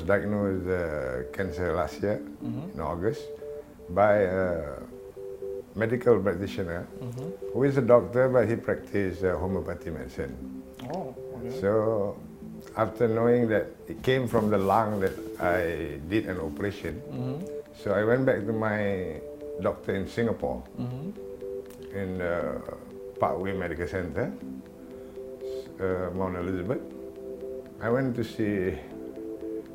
diagnosed cancer last year in August by a medical practitioner who is a doctor, but he practiced homeopathy medicine. Oh, okay. So after knowing that it came from the lung that I did an operation, so I went back to my doctor in Singapore, in Parkway Medical Center, Mount Elizabeth. I went to see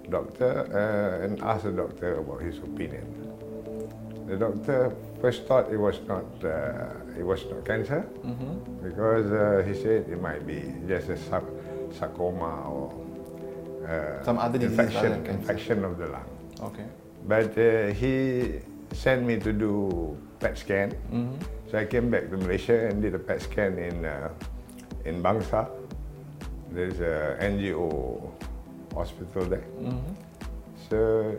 doctor and asked the doctor about his opinion. The doctor first thought it was not cancer, because he said it might be just a sarcoma or some other disease infection of the lung. Okay. But he sent me to do PET scan. So I came back to Malaysia and did a PET scan in Bangsa. There's a NGO hospital there. So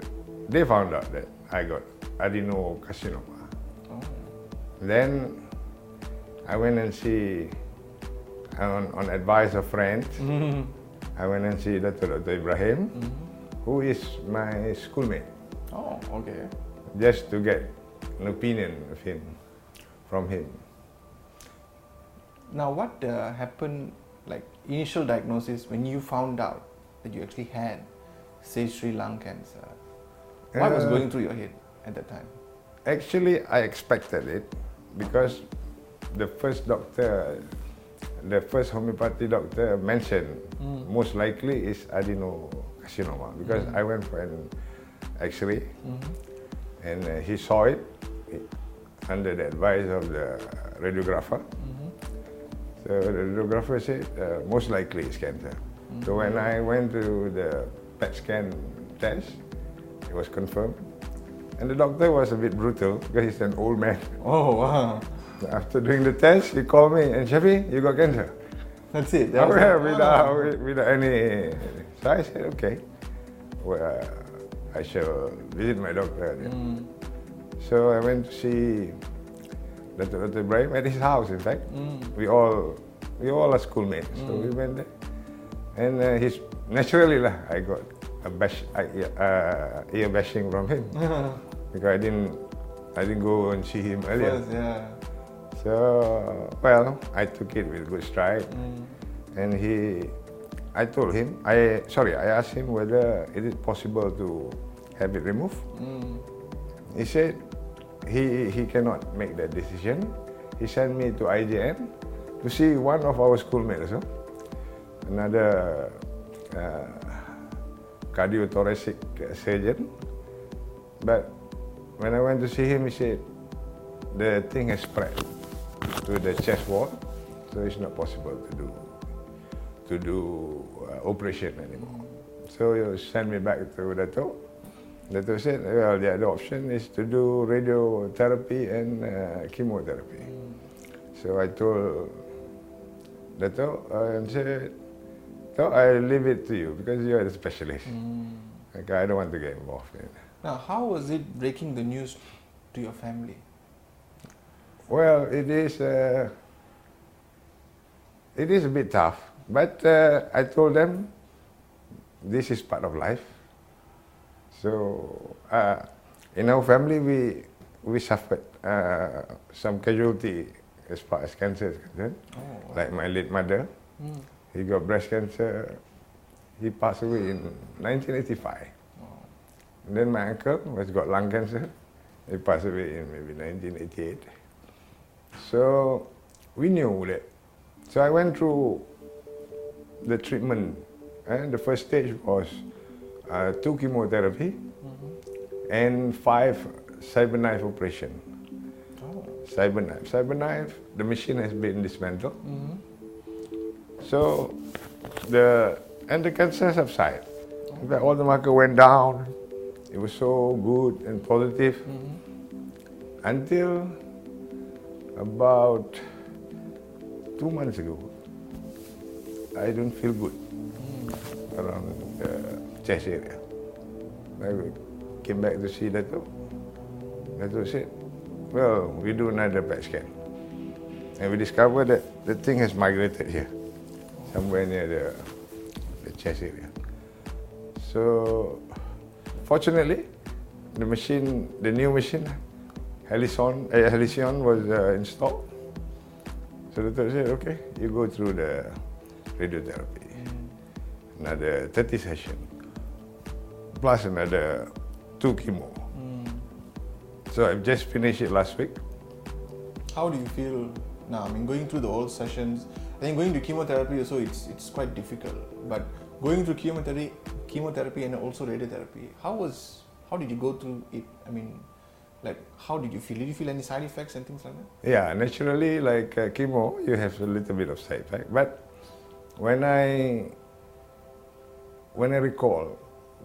they found out that I got adenocarcinoma. Then I went and see, on advice of friends, I went and see Dr. Ibrahim, who is my schoolmate. Oh, okay. Just to get an opinion of him, from him. Now, what happened, like initial diagnosis, when you found out that you actually had stage 3 lung cancer? What was going through your head at that time? Actually, I expected it, because the first homeopathy doctor mentioned most likely is adenocarcinoma, because I went for an X-ray and he saw it under the advice of the radiographer. So the radiographer said most likely it's cancer. So when I went to the PET scan test, it was confirmed. And the doctor was a bit brutal, because he's an old man. Oh, wow. After doing the test, he called me and, "Shapiee, you got cancer." That's it. Without any. So I said, okay. Well, I shall visit my doctor. So I went to see Dr. Ibrahim at his house, in fact. We all are schoolmates, so we went there. And naturally I got ear bashing from him, because I didn't go and see him earlier. Yes, yeah. So, well, I took it with good stride, and I told him, I asked him whether it is possible to have it removed. He said he cannot make that decision. He sent me to IJN to see one of our schoolmates, another cardiothoracic surgeon. But when I went to see him, he said the thing has spread to the chest wall, so it's not possible to do operation anymore. So he sent me back to Dato. Dato said, well, the other option is to do radiotherapy and chemotherapy. So I told Dato and said, "So I leave it to you, because you are the specialist. Like, I don't want to get involved in it." Now, how was it breaking the news to your family? Well, it is a bit tough, but I told them this is part of life. So in our family, we suffered some casualty as far as cancer is concerned. Like my late mother, he got breast cancer. He passed away in 1985. And then my uncle has got lung cancer. He passed away in maybe 1988. So we knew that. So I went through the treatment. And the first stage was 2 chemotherapy and 5 cyberknife operation. Cyberknife, the machine has been dismantled. So the cancer subsided. In fact, all the marker went down. It was so good and positive until about 2 months ago. I don't feel good around the chest area. I came back to see Dato. Dato said, well, we do another PET scan. And we discovered that the thing has migrated here, somewhere near the chest area. So fortunately, the new machine, Halcyon was installed. So the doctor said, okay, you go through the radiotherapy, another 30 sessions, plus another 2 chemo. So I've just finished it last week. How do you feel now? I mean, going through the old sessions, I think going to chemotherapy also it's quite difficult. But going through chemotherapy and also radiotherapy, how did you go through it? I mean, like, how did you feel? Did you feel any side effects and things like that? Yeah, naturally, like chemo, you have a little bit of side effect. But when I recall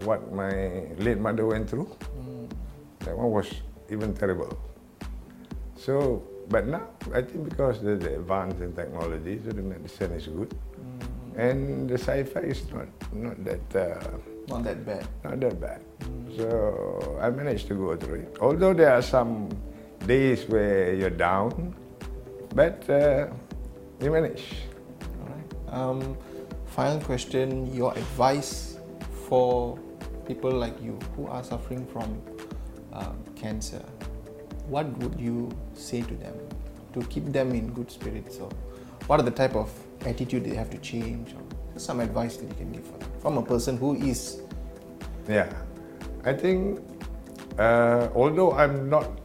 what my late mother went through, that one was even terrible. So, but now I think because the advance in technology, so the medicine is good, and the side effect is not that bad. Not that bad. So I managed to go through it. Although there are some days where you're down, but you manage. All right. Final question: your advice for people like you who are suffering from cancer. What would you say to them to keep them in good spirits? Or what are the type of attitude they have to change? Or some advice that you can give for them from a person who is. Yeah, I think although I'm not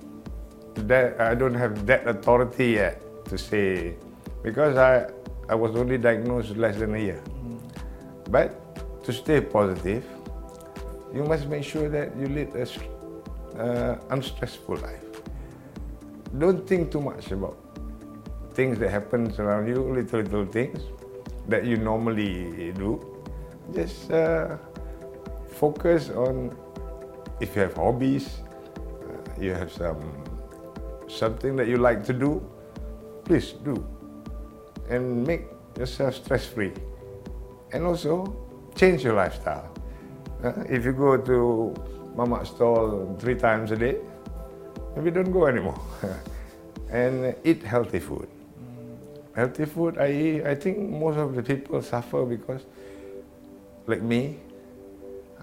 that, I don't have that authority yet to say, because I was only diagnosed less than a year. But to stay positive, you must make sure that you lead a unstressful life. Don't think too much about things that happen around you, little things that you normally do. Just focus on, if you have hobbies, you have something that you like to do, please do. And make yourself stress-free. And also, change your lifestyle. If you go to Mamak's stall 3 times a day, maybe don't go anymore. And eat healthy food. Healthy food, I think most of the people suffer because, like me,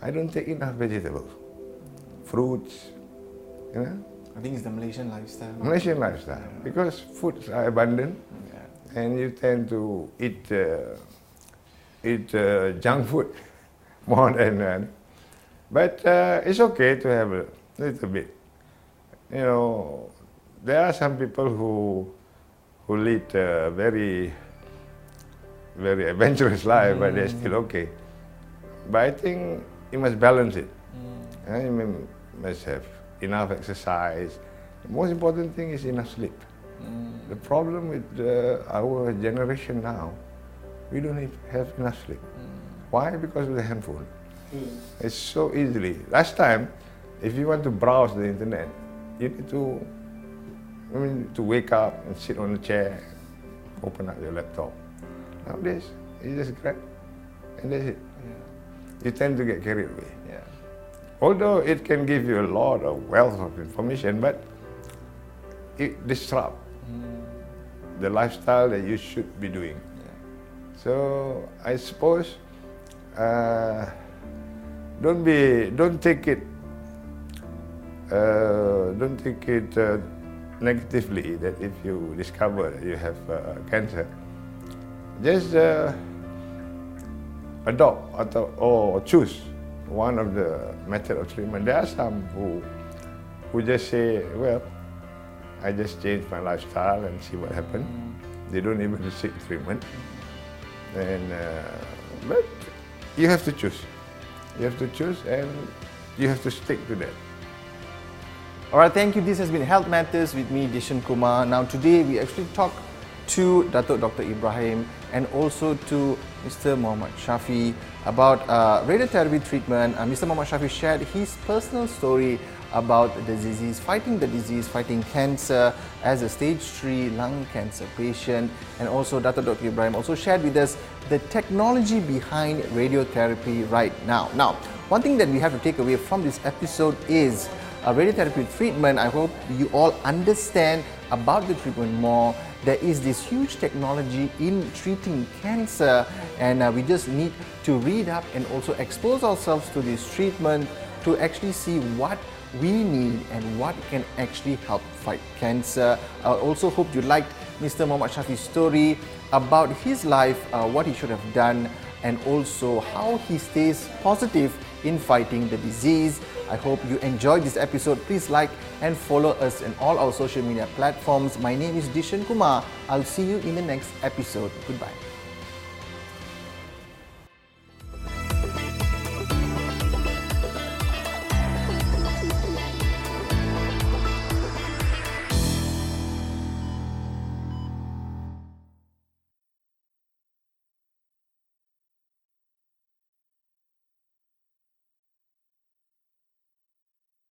I don't take enough vegetables, fruits, you know. I think it's the Malaysian lifestyle. Malaysian lifestyle, because foods are abundant, and you tend to eat junk food more than. But it's okay to have a little bit. You know, there are some people who lead a very adventurous life, but they're still okay. But I think you must balance it. You must have enough exercise. The most important thing is enough sleep. The problem with our generation now, we don't have enough sleep. Why? Because of the handphone. It's so easily. Last time, if you want to browse the internet, you need to wake up and sit on a chair, open up your laptop. Nowadays, you just grab, and that's it. You tend to get carried away. Although it can give you a lot of wealth of information, but it disrupts the lifestyle that you should be doing. So I suppose don't take it negatively that if you discover that you have cancer, just adopt or choose one of the method of treatment. There are some who just say, well, I just change my lifestyle and see what happens. They don't even seek treatment. And but you have to choose. You have to choose, and you have to stick to that. Alright, thank you. This has been Health Matters with me, Dishen Kumar. Now today we actually talked to Dr. Ibrahim and also to Mr. Muhammad Shafiee about radiotherapy treatment. Mr. Muhammad Shafiee shared his personal story about the disease, fighting cancer as a stage 3 lung cancer patient. And also Dr. Ibrahim also shared with us the technology behind radiotherapy right now. Now, one thing that we have to take away from this episode is radiotherapy treatment. I hope you all understand about the treatment more. There is this huge technology in treating cancer, and we just need to read up and also expose ourselves to this treatment to actually see what we need and what can actually help fight cancer. I also hope you liked Mr. Muhammad Shafie's story about his life, what he should have done, and also how he stays positive in fighting the disease. I hope you enjoyed this episode. Please like and follow us on all our social media platforms. My name is Dishen Kumar. I'll see you in the next episode. Goodbye.